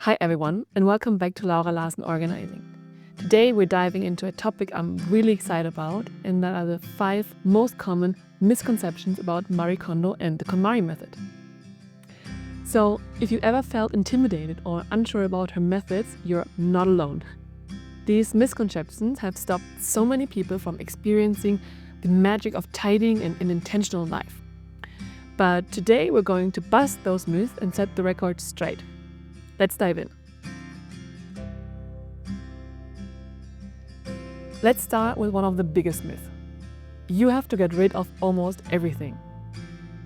Hi everyone, and welcome back to Laura Larsen Organizing. Today we're diving into a topic I'm really excited about, and that are the 5 most common misconceptions about Marie Kondo and the KonMari Method. So, if you ever felt intimidated or unsure about her methods, you're not alone. These misconceptions have stopped so many people from experiencing the magic of tidying and an intentional life. But today we're going to bust those myths and set the record straight. Let's dive in. Let's start with one of the biggest myths. You have to get rid of almost everything.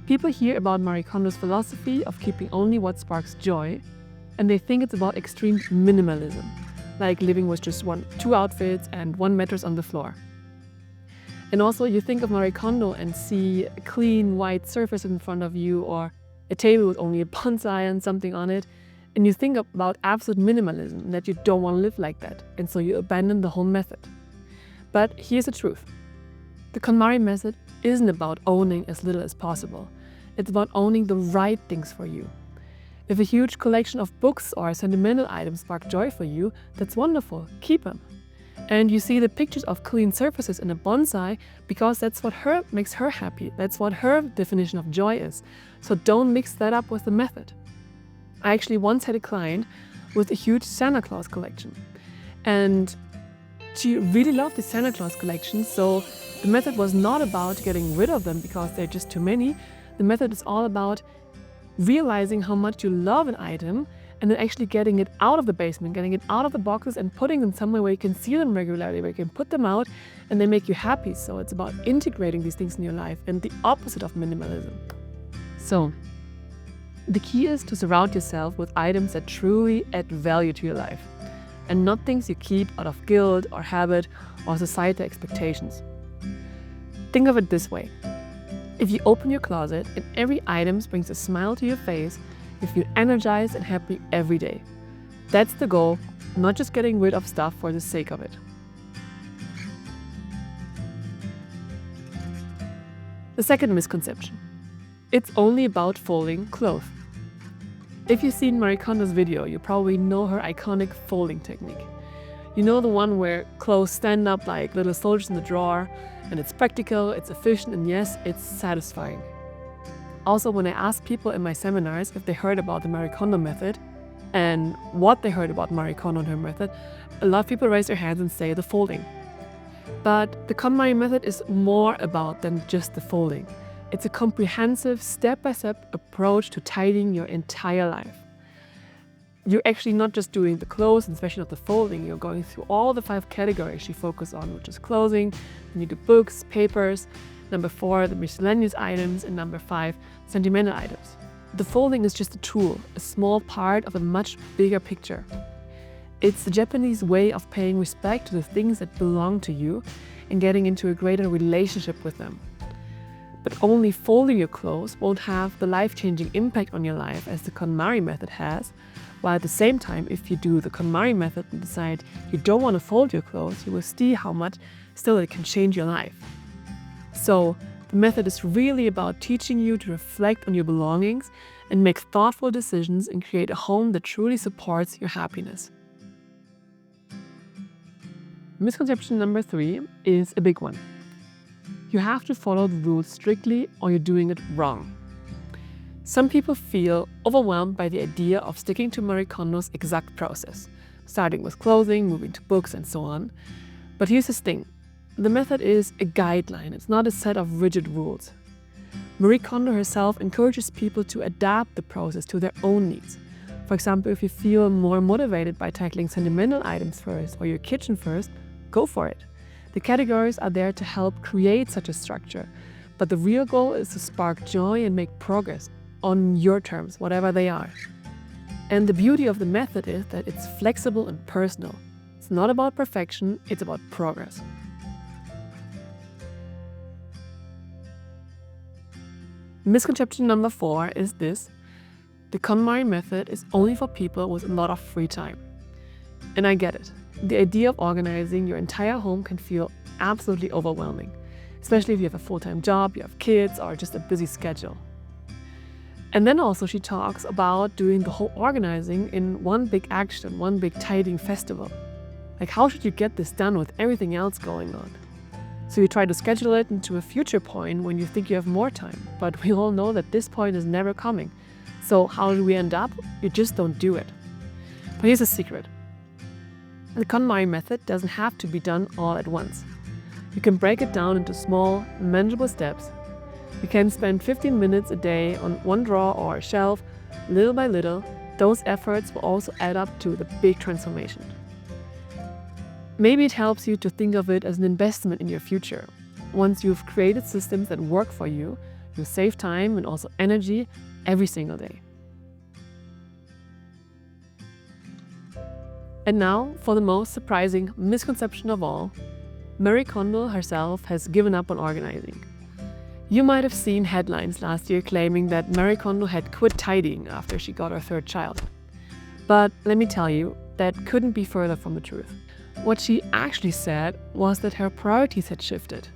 People hear about Marie Kondo's philosophy of keeping only what sparks joy, and they think it's about extreme minimalism, like living with just 2 outfits and 1 mattress on the floor. And also you think of Marie Kondo and see a clean white surface in front of you, or a table with only a bonsai and something on it, and you think about absolute minimalism and that you don't want to live like that, and so you abandon the whole method. But here's the truth. The KonMari Method isn't about owning as little as possible. It's about owning the right things for you. If a huge collection of books or sentimental items spark joy for you, that's wonderful, keep them. And you see the pictures of clean surfaces in a bonsai because that's what makes her happy. That's what her definition of joy is. So don't mix that up with the method. I actually once had a client with a huge Santa Claus collection, and she really loved the Santa Claus collection, so the method was not about getting rid of them because they're just too many. The method is all about realizing how much you love an item and then actually getting it out of the basement, getting it out of the boxes and putting them somewhere where you can see them regularly, where you can put them out and they make you happy. So it's about integrating these things in your life and the opposite of minimalism. So the key is to surround yourself with items that truly add value to your life, and not things you keep out of guilt or habit or societal expectations. Think of it this way. If you open your closet and every item brings a smile to your face, you feel energized and happy every day. That's the goal, not just getting rid of stuff for the sake of it. The second misconception. It's only about folding clothes. If you've seen Marie Kondo's video, you probably know her iconic folding technique. You know, the one where clothes stand up like little soldiers in the drawer, and it's practical, it's efficient, and yes, it's satisfying. Also, when I ask people in my seminars if they heard about the Marie Kondo method and what they heard about Marie Kondo and her method, a lot of people raise their hands and say the folding. But the KonMari method is more about than just the folding. It's a comprehensive, step-by-step approach to tidying your entire life. You're actually not just doing the clothes, and especially not the folding, you're going through all the 5 categories you focus on, which is clothing, then you do books, papers, number 4, the miscellaneous items, and number 5, sentimental items. The folding is just a tool, a small part of a much bigger picture. It's the Japanese way of paying respect to the things that belong to you and getting into a greater relationship with them. But only folding your clothes won't have the life-changing impact on your life as the KonMari method has, while at the same time, if you do the KonMari method and decide you don't want to fold your clothes, you will see how much still it can change your life. So the method is really about teaching you to reflect on your belongings and make thoughtful decisions and create a home that truly supports your happiness. Misconception number 3 is a big one. You have to follow the rules strictly or you're doing it wrong. Some people feel overwhelmed by the idea of sticking to Marie Kondo's exact process, starting with clothing, moving to books, and so on. But here's the thing. The method is a guideline. It's not a set of rigid rules. Marie Kondo herself encourages people to adapt the process to their own needs. For example, if you feel more motivated by tackling sentimental items first or your kitchen first, go for it. The categories are there to help create such a structure, but the real goal is to spark joy and make progress on your terms, whatever they are. And the beauty of the method is that it's flexible and personal. It's not about perfection, it's about progress. Misconception number 4 is this: the KonMari method is only for people with a lot of free time. And I get it. The idea of organizing your entire home can feel absolutely overwhelming, especially if you have a full-time job, you have kids, or just a busy schedule. And then also she talks about doing the whole organizing in one big action, one big tidying festival. Like, how should you get this done with everything else going on? So you try to schedule it into a future point when you think you have more time, but we all know that this point is never coming. So how do we end up? You just don't do it. But here's a secret. The KonMari method doesn't have to be done all at once. You can break it down into small, manageable steps. You can spend 15 minutes a day on one drawer or a shelf, little by little. Those efforts will also add up to the big transformation. Maybe it helps you to think of it as an investment in your future. Once you've created systems that work for you, you save time and also energy every single day. And now for the most surprising misconception of all, Marie Kondo herself has given up on organizing. You might have seen headlines last year claiming that Marie Kondo had quit tidying after she got her third child. But let me tell you, that couldn't be further from the truth. What she actually said was that her priorities had shifted.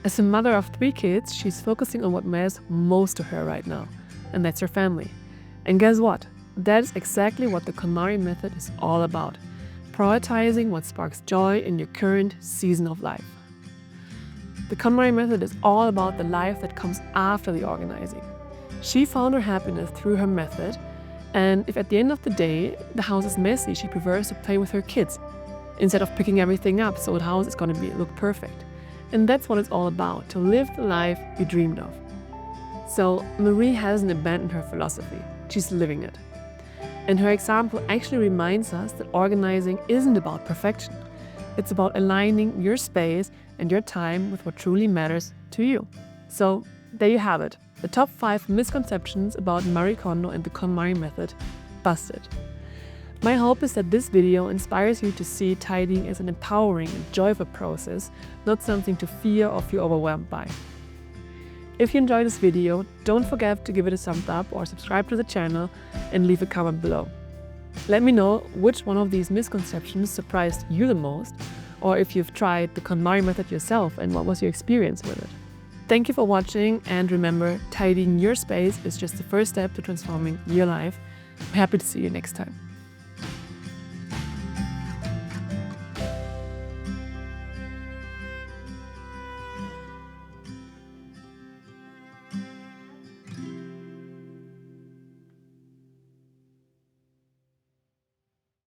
As a mother of 3 kids, she's focusing on what matters most to her right now, and that's her family. And guess what? That is exactly what the KonMari method is all about. Prioritizing what sparks joy in your current season of life. The KonMari method is all about the life that comes after the organizing. She found her happiness through her method, and if at the end of the day the house is messy, she prefers to play with her kids instead of picking everything up so the house is going to look perfect. And that's what it's all about, to live the life you dreamed of. So Marie hasn't abandoned her philosophy, she's living it. And her example actually reminds us that organizing isn't about perfection. It's about aligning your space and your time with what truly matters to you. So there you have it, the top 5 misconceptions about Marie Kondo and the KonMari method busted. My hope is that this video inspires you to see tidying as an empowering and joyful process, not something to fear or feel overwhelmed by. If you enjoyed this video, don't forget to give it a thumbs up or subscribe to the channel and leave a comment below. Let me know which one of these misconceptions surprised you the most, or if you've tried the KonMari method yourself and what was your experience with it. Thank you for watching, and remember, tidying your space is just the first step to transforming your life. I'm happy to see you next time.